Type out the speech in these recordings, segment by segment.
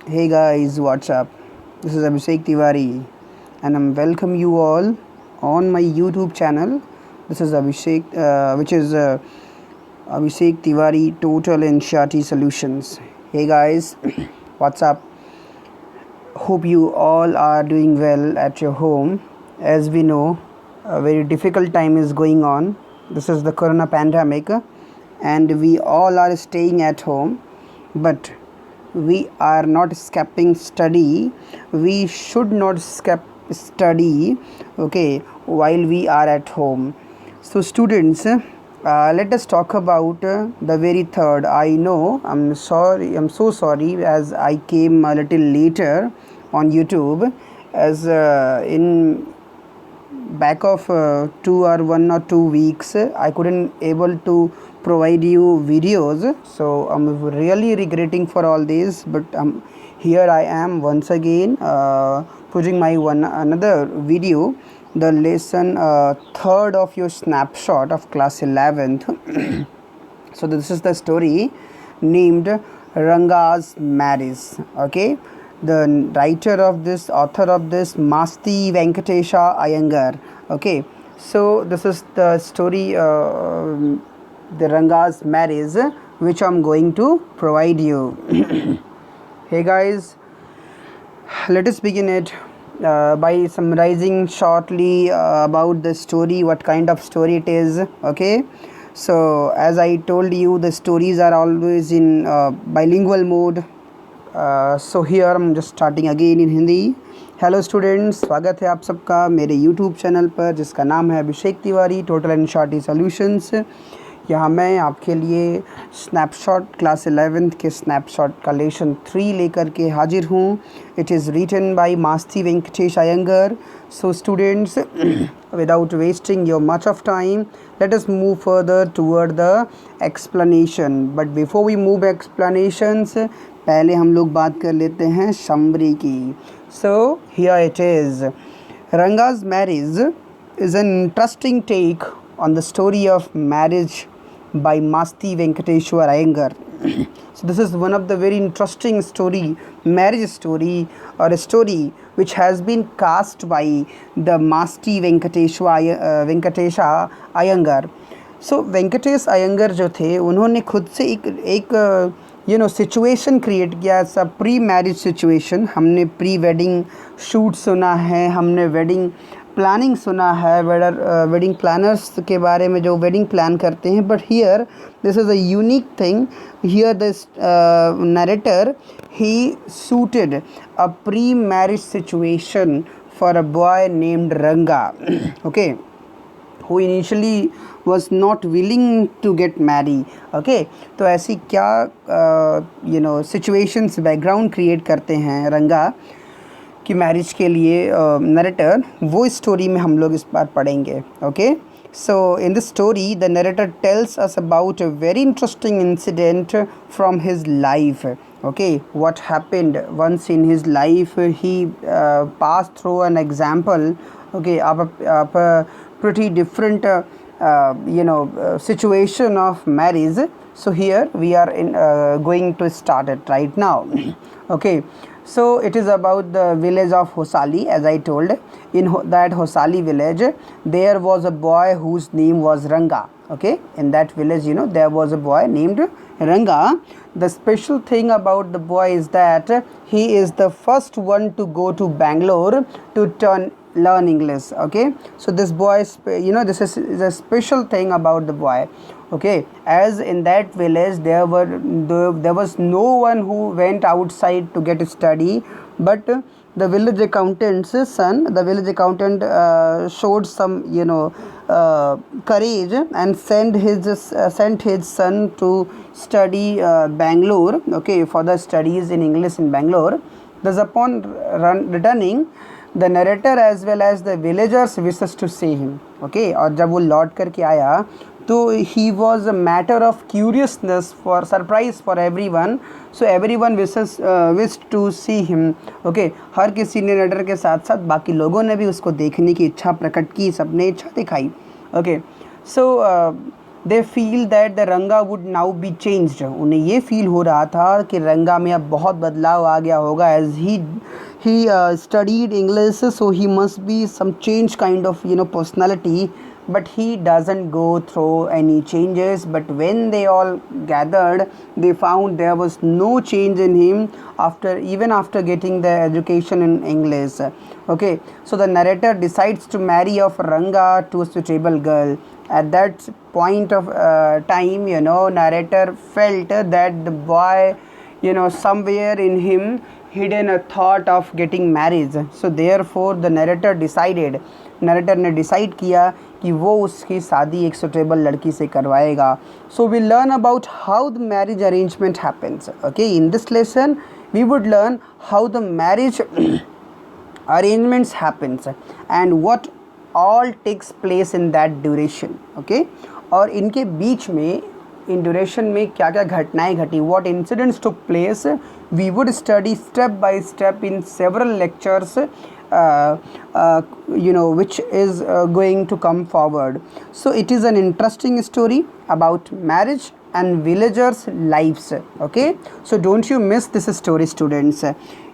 Hey guys, what's up? This is Abhishek Tiwari and I'm welcome you all on my YouTube channel. This is which is Abhishek Tiwari Total and Shati Solutions. Hey guys, what's up? Hope you all are doing well at your home. As we know, a very difficult time is going on. This is the corona pandemic and we all are staying at home, but we are not skipping study. We should not skip study, okay, while we are at home. So students, let us talk about the very third. I know, I'm so sorry as I came a little later on YouTube, as in back of 2 or 1 or 2 weeks I couldn't able to provide you videos, so I'm really regretting for all this, but here I am once again putting my one another video, the lesson third of your snapshot of class 11th. So this is the story named Ranga's marriage. Okay, the writer of this, author of this, Masti Venkatesha Iyengar. Okay, so this is the story, the Ranga's marriage, which I'm going to provide you. Hey guys, let us begin it by summarizing shortly about the story, what kind of story it is. Okay, so as I told you, the stories are always in bilingual mode. So here हम just starting again in Hindi. Hello students, स्वागत है आप सबका मेरे YouTube channel पर जिसका नाम है Abhishek Tiwari total and shorty solutions. यहाँ मैं आपके लिए स्नैपशॉट क्लास 11th के स्नैपशॉट का लेसन 3 लेकर के हाजिर हूँ. It is written by Masti Venkatesh Iyengar. So students, without wasting your much of time, let us move further toward the explanation. But before we move explanations, पहले हम लोग बात कर लेते हैं summary की. So here it is. Ranga's marriage is an interesting take on the story of marriage by Masti Venkateshwar Iyengar. So this is one of the very interesting story, marriage story, or a story which has been cast by the Masti Venkatesha Iyengar. So Venkatesh Iyengar जो थे, उन्होंने खुद से एक situation create किया. सा pre marriage situation. हमने pre wedding shoot सुना है, हमने वेडिंग प्लानिंग सुना है, वेडिंग प्लानर्स के बारे में जो वेडिंग प्लान करते हैं. But here this is a unique thing. Here this narrator he suited a pre marriage situation for a boy named Ranga. Okay, who initially was not willing to get married. Okay, तो ऐसी क्या situations background create करते हैं रंगा की marriage के लिए narrator, वो स्टोरी में हम लोग इस बार पढ़ेंगे. Okay, so in this story the narrator tells us about a very interesting incident from his life. Okay, what happened once in his life. He passed through an example, okay, of a pretty different situation of marriage. So here we are in going to start it right now. Okay, so it is about the village of Hosali. As I told, in that Hosali village there was a boy whose name was Ranga. Okay, in that village there was a boy named Ranga. The special thing about the boy is that he is the first one to go to Bangalore to learn English. Okay, so this boy, this is a special thing about the boy. Okay, as in that village there was no one who went outside to get study, but the village accountant's son, the village accountant showed some courage and sent his son to study Bangalore, okay, for the studies in English in Bangalore. Thus upon returning, the narrator as well as the villagers wishes to see him. Okay, और जब वो लौट कर के आया तो he was a matter of curiousness, for surprise for everyone. So everyone wished to see him. Okay, हर किसी ने नरेटर के साथ साथ बाकी लोगों ने भी उसको देखने की इच्छा प्रकट की, सबने इच्छा दिखाई. Okay, so they feel that the रंगा वुड नाउ बी चेंज्ड, उन्हें ये फील हो रहा था कि रंगा में अब बहुत बदलाव आ गया होगा, as he studied English, so he must be some change kind of personality, but he doesn't go through any changes. But when they all gathered, they found there was no change in him even after getting the education in English. Okay, so the narrator decides to marry off Ranga to a suitable girl. At that point of time, narrator felt that the boy, somewhere in him hidden a thought of getting married. So therefore the narrator ने decide किया कि वो उसकी शादी एक suitable लड़की से करवाएगा. So we learn about how the marriage arrangement happens. Okay, in this lesson we would learn how the marriage arrangements happens and what all takes place in that duration. Okay, और इनके बीच में in duration में क्या क्या घटनाएं घटी, what incidents took place, we would study step by step in several lectures which is going to come forward. So it is an interesting story about marriage and villagers lives. Okay, so don't you miss this story, students.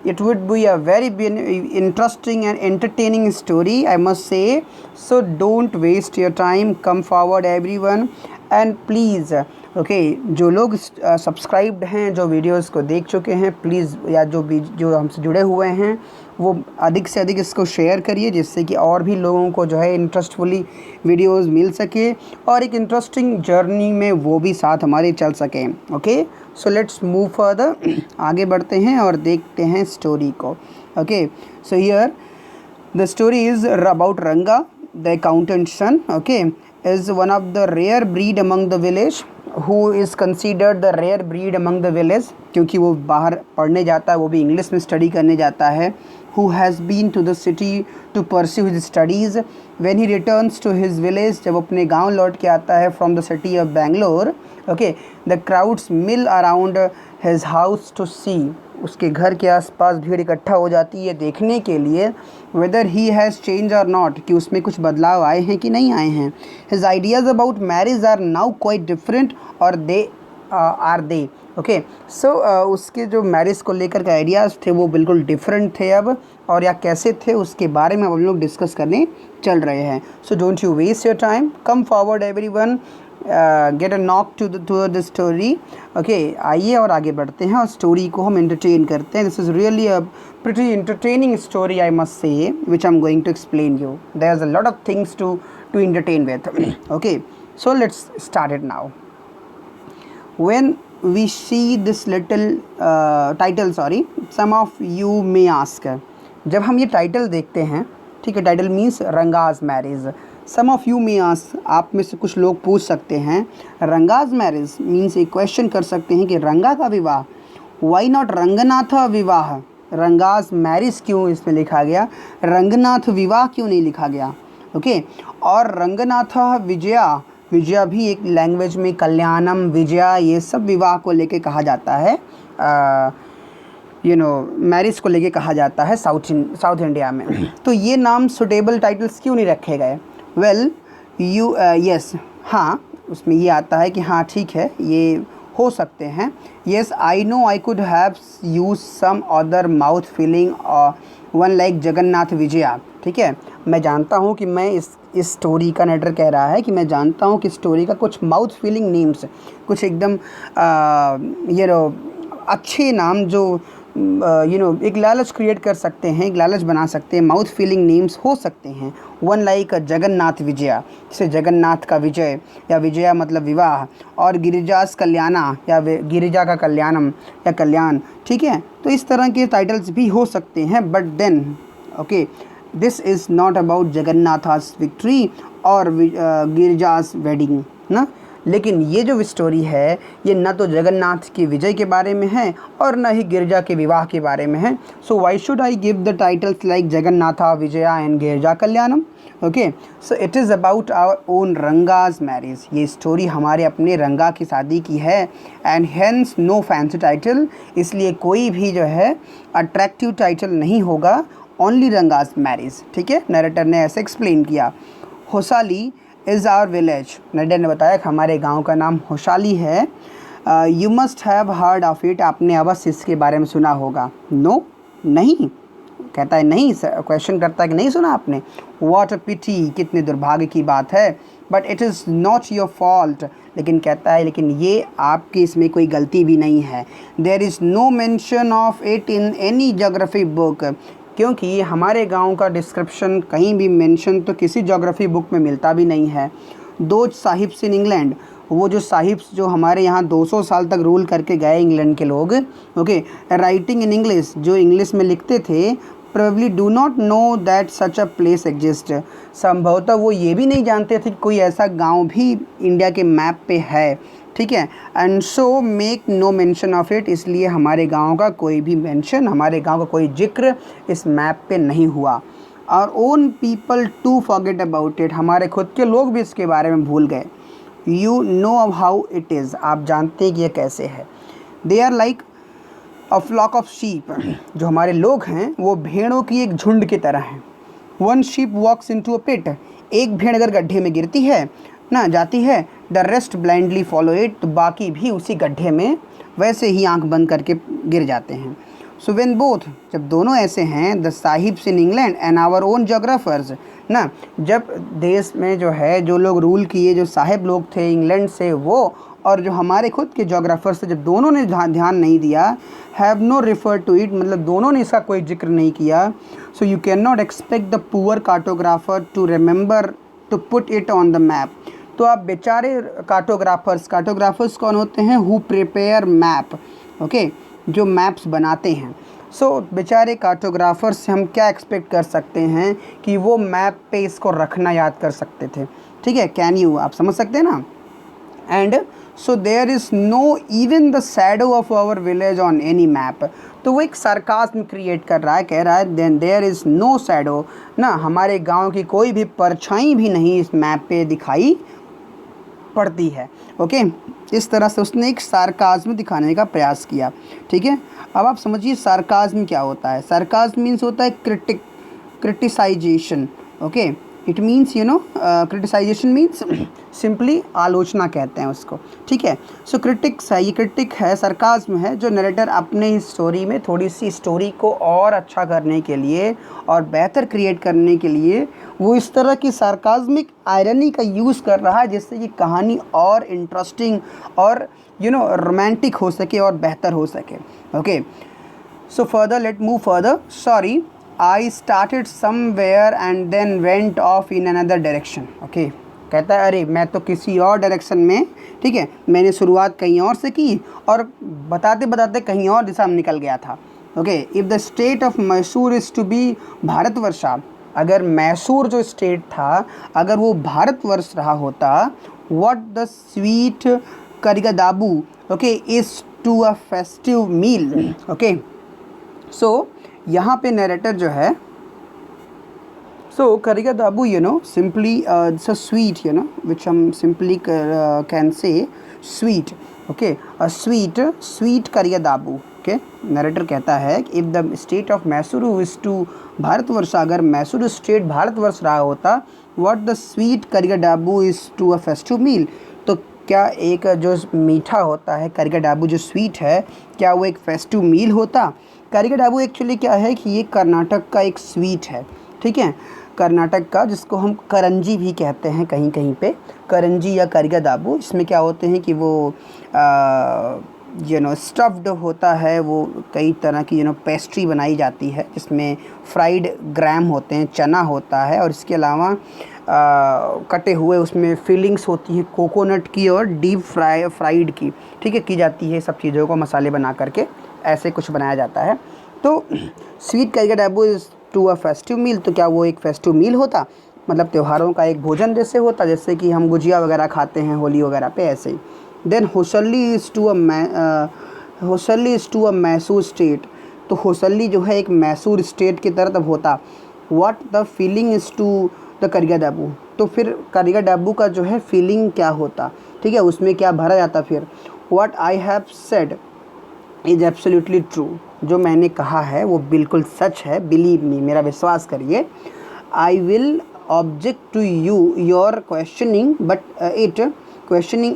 It would be a very interesting and entertaining story, I must say. So don't waste your time, come forward everyone, and please जो लोग subscribed हैं, जो videos को देख चुके हैं, please, या जो हमसे जुड़े हुए हैं, वो अधिक से अधिक इसको शेयर करिए, जिससे कि और भी लोगों को जो है इंटरेस्टफुली वीडियोस मिल सके और एक इंटरेस्टिंग जर्नी में वो भी साथ हमारे चल सकें. Okay, so let's move further, आगे बढ़ते हैं और देखते हैं स्टोरी को. Okay, so here the story is about Ranga the accountant son. Okay, is one of the rare breed among the village, who is considered the rare breed among the village, क्योंकि वो बाहर पढ़ने जाता है, वो भी इंग्लिश में स्टडी करने जाता है. Who has been to the city to pursue his studies. When he returns to his village, जब अपने गांव लौट के आता है from the city of Bangalore, okay, the crowds mill around his house to see. उसके घर के आसपास भीड़ इकट्ठा हो जाती है देखने के लिए whether he has changed or not, कि उसमें कुछ बदलाव आए हैं कि नहीं आए हैं. His ideas about marriage are now quite different, or they are they. Okay, so उसके जो मैरिज को लेकर के आइडियाज़ थे वो बिल्कुल डिफरेंट थे अब, और या कैसे थे उसके बारे में हम लोग डिस्कस करने चल रहे हैं. So don't you waste your time, come forward everyone, get a knock to the story. Okay, आइए और आगे बढ़ते हैं और स्टोरी को हम एंटरटेन करते हैं. This is really a pretty entertaining story, I must say, which I am going to explain you. There is a lot of things to entertain with. Okay, so let's start it now. When we see this little title, some of you may ask, जब हम ये title देखते हैं, ठीक है, title means Ranga's marriage. Some of you may ask, आप में से कुछ लोग पूछ सकते हैं, रंगाज मैरिज मीन्स एक क्वेश्चन कर सकते हैं कि रंगा का विवाह, वाई नॉट रंगनाथ विवाह, रंगाज मैरिज क्यों इसमें लिखा गया, रंगनाथ विवाह क्यों नहीं लिखा गया. ओके, और रंगनाथ विजया भी एक लैंग्वेज में कल्याणम, विजया, ये सब विवाह को लेके कहा जाता है, मैरिज को लेके कहा जाता है साउथ इंडिया में. तो ये नाम सुटेबल टाइटल्स क्यों नहीं रखे गए. वेल यस, हाँ, उसमें ये आता है कि हाँ ठीक है, ये हो सकते हैं. Yes, I know I could have used some other mouth filling one like Jagannath Vijaya. ठीक है, मैं जानता हूँ कि मैं इस स्टोरी का नेटर कह रहा है कि मैं जानता हूँ कि स्टोरी का कुछ माउथ फीलिंग नेम्स, कुछ एकदम अच्छे नाम जो एक लालच क्रिएट कर सकते हैं, एक लालच बना सकते हैं, माउथ फीलिंग नेम्स हो सकते हैं. वन लाइक जगन्नाथ विजया, जैसे जगन्नाथ का विजय, या विजया मतलब विवाह, और गिरिजास कल्याणा, या गिरिजा का कल्याणम या कल्याण. ठीक है, तो इस तरह के टाइटल्स भी हो सकते हैं. But then okay, this is not about Jagannatha's victory और गिरिजास वेडिंग ना. लेकिन ये जो स्टोरी है ये न तो जगन्नाथ की विजय के बारे में है और न ही गिरिजा के विवाह के बारे में है. So why should I give the titles like Jagannatha Vijaya and Girija Kalyanam. Okay, so it is about our own Ranga's marriage. ये स्टोरी हमारे अपने रंगा की शादी की है, and hence no fancy title, इसलिए कोई भी जो है अट्रैक्टिव टाइटल नहीं होगा, ओनली रंगाज मैरिज. ठीक है, नरेटर ने ऐसे एक्सप्लेन किया. Hosali is our village. Narrator ने बताया कि हमारे गांव का नाम होशाली है। You must have heard of it, आपने अवश्य इसके बारे में सुना होगा। नो, नहीं। कहता है नहीं, क्वेश्चन करता है कि नहीं सुना आपने। वॉट अ पिटी, कितने दुर्भाग्य की बात है। But it is not your fault, लेकिन कहता है लेकिन ये आपकी इसमें कोई गलती भी नहीं है। There is no mention of it in any geography book, क्योंकि हमारे गांव का डिस्क्रिप्शन कहीं भी मेंशन तो किसी जोग्राफी बुक में मिलता भी नहीं है। दो साहिब्स इन इंग्लैंड, वो जो साहिब्स जो हमारे यहाँ 200 साल तक रूल करके गए इंग्लैंड के लोग, ओके, राइटिंग इन इंग्लिश, जो इंग्लिश में लिखते थे, probably do not know that such a place exist, संभवतः वो ये भी नहीं जानते थे कि कोई ऐसा गांव भी इंडिया के मैप पे है, ठीक है। And so make no mention of it, इसलिए हमारे गांव का कोई भी मेंशन, हमारे गांव का कोई जिक्र इस मैप पे नहीं हुआ। और own people to forget about it, हमारे खुद के लोग भी इसके बारे में भूल गए। You know how it is, आप जानते हैं कि ये कैसे है। They are like a flock of sheep, जो हमारे लोग हैं वो भेड़ों की एक झुंड की तरह हैं। One sheep walks into a pit, एक भेड़ अगर गड्ढे में गिरती है ना, जाती है, the rest blindly follow it, तो बाकी भी उसी गड्ढे में वैसे ही आंख बंद करके गिर जाते हैं। सो व्हेन बोथ, जब दोनों ऐसे हैं, the sahibs in England and our own geographers ना, जब देश में जो है जो लोग रूल किए, जो साहिब लोग थे इंग्लैंड से, वो और जो हमारे खुद के जोग्राफर्स थे, जब दोनों ने ध्यान नहीं दिया, have no refer to it, मतलब दोनों ने इसका कोई जिक्र नहीं किया। So you can not expect the poor cartographer to remember to put it on the map, तो आप बेचारे कार्टोग्राफर्स कौन होते हैं? हु प्रिपेयर मैप, ओके, जो मैप्स बनाते हैं। सो बेचारे कार्टोग्राफर्स से हम क्या एक्सपेक्ट कर सकते हैं कि वो मैप पे इसको रखना याद कर सकते थे, ठीक है। कैन यू, आप समझ सकते हैं ना। And so there is no even the shadow of our village on any map, तो वो एक सार्कास्म क्रिएट कर रहा है, कह रहा है then there is no shadow ना, हमारे गांव की कोई भी परछाई भी नहीं इस मैप पे दिखाई पड़ती है, ओके। इस तरह से उसने एक सार्कास्म दिखाने का प्रयास किया, ठीक है। अब आप समझिए सार्कास्म क्या होता है। सार्कास्म मीन्स होता है criticization, okay. It means you know, criticization means simply आलोचना कहते हैं उसको, ठीक है। सो क्रिटिक्स है, ये क्रिटिक है, सरकाज़्म है, जो नरेटर अपने स्टोरी में थोड़ी सी स्टोरी को और अच्छा करने के लिए और बेहतर क्रिएट करने के लिए वो इस तरह की सार्कास्मिक आयरनी का यूज़ कर रहा है, जिससे कि कहानी और इंटरेस्टिंग और यू नो रोमांटिक हो सके और बेहतर हो सके, okay. So further, let move further. Sorry, I started somewhere and then went off in another direction, okay। कहता है अरे मैं तो किसी और डायरेक्शन में, ठीक है, मैंने शुरुआत कहीं और से की और बताते बताते कहीं और दिशा में निकल गया था, okay. If the state of Mysore is to be Bharatavarsha, अगर मैसूर जो स्टेट था अगर वो भारतवर्ष रहा होता, what the sweet Karigadabu, okay, is to a festive meal, okay. So यहाँ पे नरेटर जो है, so Karigadabu you know simply it's a sweet, you know which हम simply can say sweet, okay, a sweet Karigadabu, okay. Narrator कहता है कि if the state of Mysore is to Bharatavarsha, अगर Mysore state Bharatavarsha रहा होता, what the sweet Karigadabu is to a festive meal, तो क्या एक जो मीठा होता है करिगदाबू जो स्वीट है, क्या वो एक फेस्टिव मील होता? करिगदाबू एक्चुअली क्या है कि ये कर्नाटक का एक स्वीट है, ठीक है, कर्नाटक का, जिसको हम करंजी भी कहते हैं कहीं कहीं पे, करंजी या करिगदाबू। इसमें क्या होते हैं कि वो यू नो स्टफ्ड होता है, वो कई तरह की यू नो पेस्ट्री बनाई जाती है जिसमें फ्राइड ग्राम होते हैं, चना होता है, और इसके अलावा कटे हुए उसमें फीलिंग्स होती हैं कोकोनट की और डीप फ्राइड की, ठीक है, की जाती है। सब चीज़ों को मसाले बना करके ऐसे कुछ बनाया जाता है। तो sweet Karigadabu is to a festive meal, तो क्या वो एक फेस्टिव मील होता, मतलब त्योहारों का एक भोजन जैसे होता, जैसे कि हम गुजिया वगैरह खाते हैं होली वगैरह पे, ऐसे ही। Then Hosalli is to a Mysore state, तो होसल्ली जो है एक मैसूर स्टेट की तरफ होता। What the feeling is to the Karigadabu, तो फिर करिगदाबू का जो है फीलिंग क्या होता, ठीक है, उसमें क्या भरा जाता फिर। What I have said is absolutely true, जो मैंने कहा है वो बिल्कुल सच है, बिलीव मी, मेरा विश्वास करिए। I will object to your questioning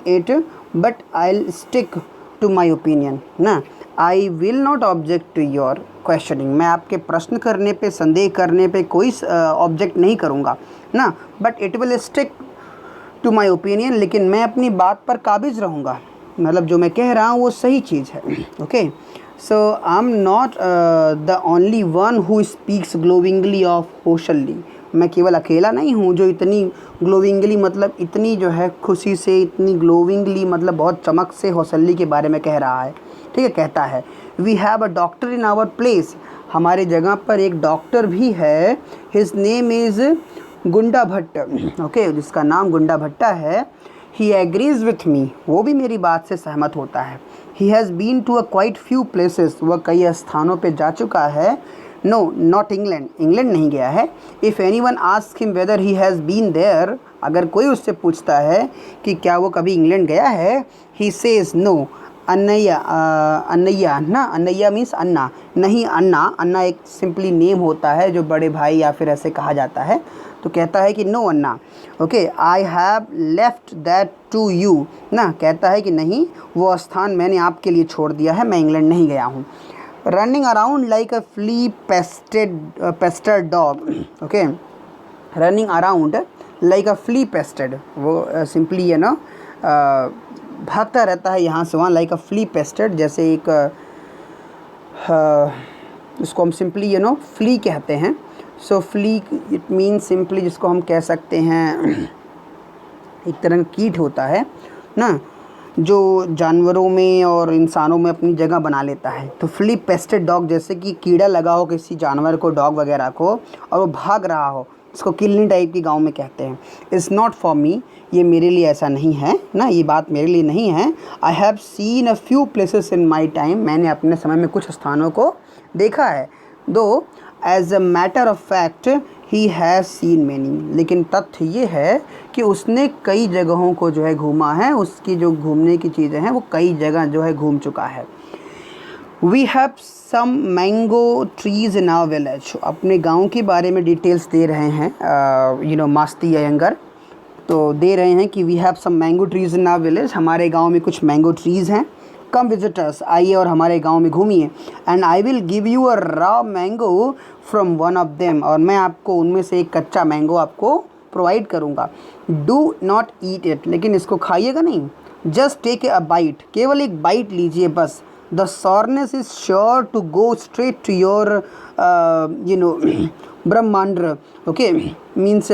it, but I'll stick to my opinion ना. I will not object to your questioning. मैं आपके प्रश्न करने पे, संदेह करने पे कोई ऑब्जेक्ट नहीं करूँगा ना, but it will stick to my opinion, लेकिन मैं अपनी बात पर काबिज रहूँगा, मतलब जो मैं कह रहा हूँ वो सही चीज़ है. Okay, so I am not the only one who speaks glowingly of Hosalli. मैं केवल अकेला नहीं हूँ जो इतनी ग्लोविंगली मतलब इतनी जो है खुशी से, इतनी ग्लोविंगली मतलब बहुत चमक से होशल्ली के बारे में कह रहा है. ठीक है, कहता है we have a doctor in our place. हमारे जगह पर एक डॉक्टर भी है. हिज नेम इज़ गुंडा भट्ट. ओके, जिसका नाम गुंडा भट्टा है. He agrees with me. वो भी मेरी बात से सहमत होता है. He has been to a quite few places. वह कई स्थानों पे जा चुका है. No, not England. इंग्लैंड नहीं गया है. If anyone ask him whether he has been there. अगर कोई उससे पूछता है कि क्या वो कभी इंग्लैंड गया है, ही सेज नो. अन्नैया, अन्नैया ना, अन्नैया मीन्स अन्ना, नहीं अन्ना. अन्ना एक सिंपली नेम होता है जो बड़े भाई या फिर ऐसे कहा जाता है. तो कहता है कि no Anna. Okay, I have left that to you ना. कहता है कि नहीं, वो स्थान मैंने आपके लिए छोड़ दिया है, मैं इंग्लैंड नहीं गया हूँ. Running around like a flea pestered dog. Okay, running around like a flea pestered, वो सिंपली है ना भागता रहता है यहाँ से वहाँ. लाइक अ फ्ली पेस्टेड, जैसे एक इसको हम सिंपली फ्ली कहते हैं. सो फ्ली इट मीन सिंपली जिसको हम कह सकते हैं एक तरह का कीट होता है ना, जो जानवरों में और इंसानों में अपनी जगह बना लेता है. तो फ्ली पेस्टेड डॉग, जैसे कि कीड़ा लगा हो किसी जानवर को, डॉग वगैरह को, और वो भाग रहा हो, इसको किलनी टाइप की गांव में कहते हैं. It's not for me. ये मेरे लिए ऐसा नहीं है ना, ये बात मेरे लिए नहीं है. I have seen a few places in my time. मैंने अपने समय में कुछ स्थानों को देखा है. Though as a matter of fact he has seen many. लेकिन तथ्य ये है कि उसने कई जगहों को जो है घूमा है. उसकी जो घूमने की चीज़ें हैं वो कई जगह जो है घूम चुका है. We have some mango trees in our village. अपने गांव के बारे में डिटेल्स दे रहे हैं मास्ती अयंगर. तो दे रहे हैं कि we have some mango trees in our village. हमारे गांव में कुछ मैंगो ट्रीज़ हैं. कम विजिटर्स, आइए और हमारे गांव में घूमिए. And I will give you a raw mango from one of them. और मैं आपको उनमें से एक कच्चा मैंगो आपको प्रोवाइड करूँगा. Do not eat it. लेकिन इसको खाइएगा नहीं. Just take a bite. केवल एक बाइट लीजिए बस. The sourness is sure to go straight to your Brahmandra. Okay, means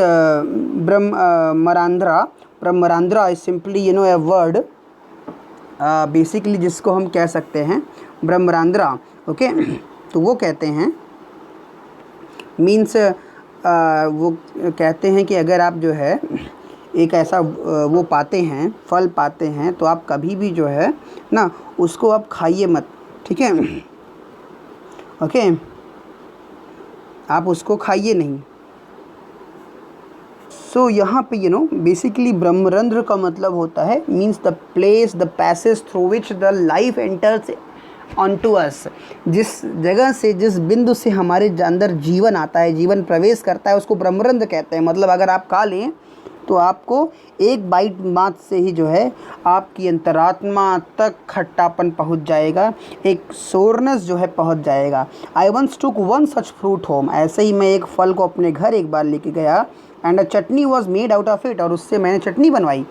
Brahmarandra. Brahmarandra is simply a word basically जिसको हम कह सकते हैं ब्रह्मरांद्रा. ओके, तो वो कहते हैं मीन्स वो कहते हैं कि अगर आप जो है एक ऐसा वो पाते हैं, फल पाते हैं, तो आप कभी भी जो है ना उसको आप खाइए मत. ठीक है, ओके, आप उसको खाइए नहीं. सो यहाँ पे बेसिकली ब्रह्मरंध्र का मतलब होता है means the place, the passage through which the life enters on to us. जिस जगह से, जिस बिंदु से हमारे अंदर जीवन आता है, जीवन प्रवेश करता है, उसको ब्रह्मरंध्र कहते हैं. मतलब अगर आप खा लें तो आपको एक बाइट मात्र से ही जो है आपकी अंतरात्मा तक खट्टापन पहुंच जाएगा, एक सोरनेस जो है पहुंच जाएगा. I once took one such fruit home. ऐसे ही मैं एक फल को अपने घर एक बार लेके गया. And a chutney was made out of it. और उससे मैंने चटनी बनवाई.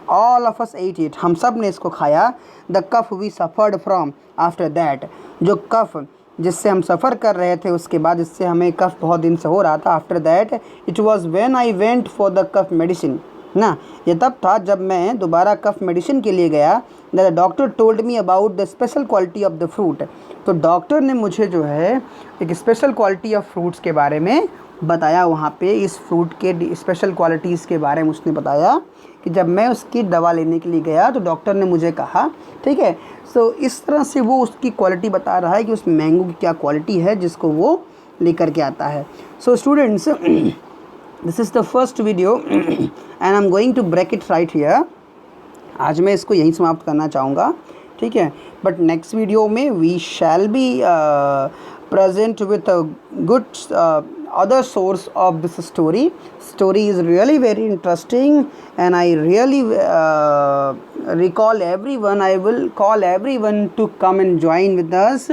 All of us ate it. हम सब ने इसको खाया. The cough we suffered from after that. जो कफ जिससे हम सफ़र कर रहे थे उसके बाद, इससे हमें कफ बहुत दिन से हो रहा था. After that it was when I went for the cough medicine ना. ये तब था जब मैं दोबारा कफ मेडिसिन के लिए गया. The doctor told me about the special quality of the fruit. तो डॉक्टर ने मुझे जो है एक स्पेशल क्वालिटी ऑफ फ्रूट्स के बारे में बताया. वहाँ पे इस फ्रूट के स्पेशल क्वालिटीज़ के बारे में उसने बताया कि जब मैं उसकी दवा लेने के लिए गया तो डॉक्टर ने मुझे कहा. ठीक है, सो इस तरह से वो उसकी क्वालिटी बता रहा है कि उस मैंगो की क्या क्वालिटी है जिसको वो लेकर के आता है. So students, this is the first video and I am going to break it right here. आज मैं इसको यहीं समाप्त करना चाहूँगा. ठीक है, बट नेक्स्ट वीडियो में we shall be present with good other source of this story is really very interesting, and I really I will call everyone to come and join with us,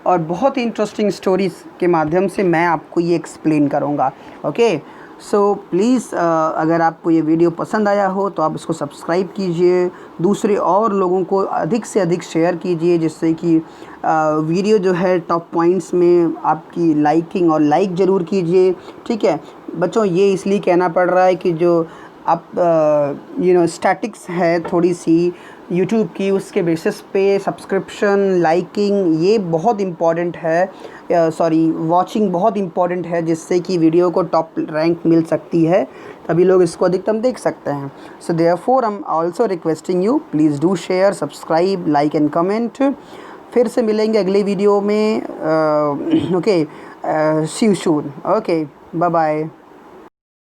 और बहुत ही interesting stories के माध्यम से मैं आपको ये explain करूँगा। Okay, so please अगर आपको ये वीडियो पसंद आया हो तो आप इसको सब्सक्राइब कीजिए, दूसरे और लोगों को अधिक से अधिक शेयर कीजिए, जिससे कि वीडियो जो है टॉप पॉइंट्स में आपकी लाइकिंग, और लाइक ज़रूर कीजिए। ठीक है बच्चों, ये इसलिए कहना पड़ रहा है कि जो आप स्टैटिक्स है थोड़ी सी यूट्यूब की, उसके बेसिस पे सब्सक्रिप्शन, लाइकिंग ये बहुत इम्पॉर्टेंट है, सॉरी वॉचिंग बहुत इम्पॉर्टेंट है, जिससे कि वीडियो को टॉप रैंक मिल सकती है, तभी लोग इसको अधिकतम देख सकते हैं। So therefore I am also requesting you, please do share, subscribe, like and comment. फिर से मिलेंगे अगले वीडियो में। Okay, see you soon. Okay, bye bye.